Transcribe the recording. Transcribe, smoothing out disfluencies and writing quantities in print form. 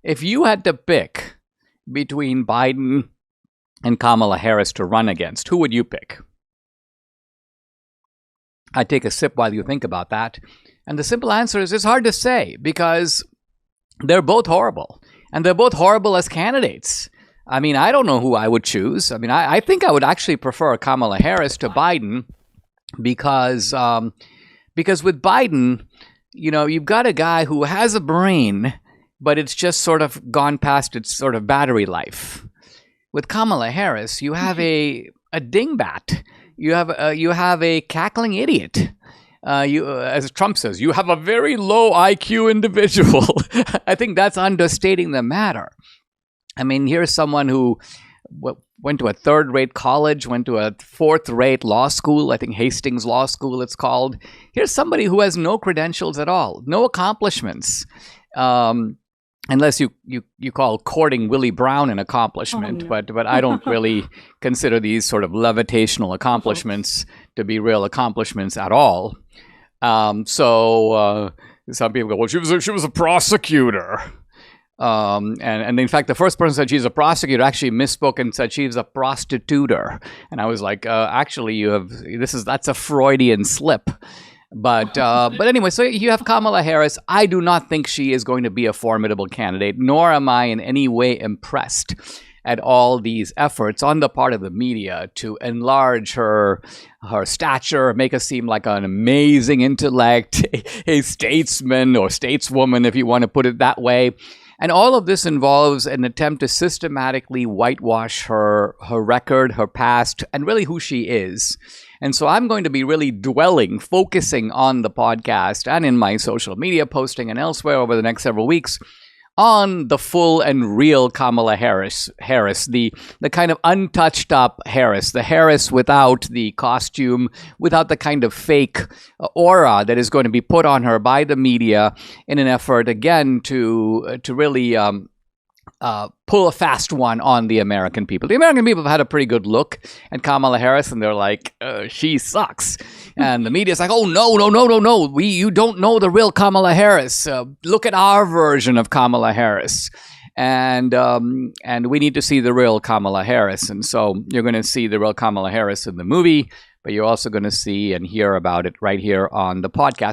If you had to pick between Biden and Kamala Harris to run against, who would you pick? I'd take a sip while you think about that. And the simple answer is it's hard to say because they're both horrible. And they're both horrible as candidates. I mean, I don't know who I would choose. I mean, I think I would actually prefer Kamala Harris to Biden because with Biden, you've got a guy who has a brain, but it's just sort of gone past its sort of battery life. With Kamala Harris, you have a dingbat. You have a cackling idiot. As Trump says, you have a very low IQ individual. I think that's understating the matter. I mean, here's someone who went to a third-rate college, went to a fourth-rate law school, I think Hastings Law School it's called. Here's somebody who has no credentials at all, no accomplishments. Unless you call courting Willie Brown an accomplishment, but I don't really consider these sort of levitational accomplishments to be real accomplishments at all. So some people go, well, she was a prosecutor, and in fact, the first person said she's a prosecutor actually misspoke and said she's a prostituter, and I was like, actually, that's a Freudian slip. But anyway, so you have Kamala Harris. I do not think she is going to be a formidable candidate, nor am I in any way impressed at all these efforts on the part of the media to enlarge her stature, make her seem like an amazing intellect, a statesman or stateswoman, if you want to put it that way. And all of this involves an attempt to systematically whitewash her record, her past, and really who she is. And so I'm going to be really focusing on the podcast and in my social media posting and elsewhere over the next several weeks on the full and real Kamala Harris, the kind of untouched up Harris, the Harris without the costume, without the kind of fake aura that is going to be put on her by the media in an effort, again, to really pull a fast one on the American people. The American people have had a pretty good look at Kamala Harris, and they're like, she sucks. And the media's like, oh, no. You don't know the real Kamala Harris. Look at our version of Kamala Harris. And we need to see the real Kamala Harris. And so you're going to see the real Kamala Harris in the movie, but you're also going to see and hear about it right here on the podcast.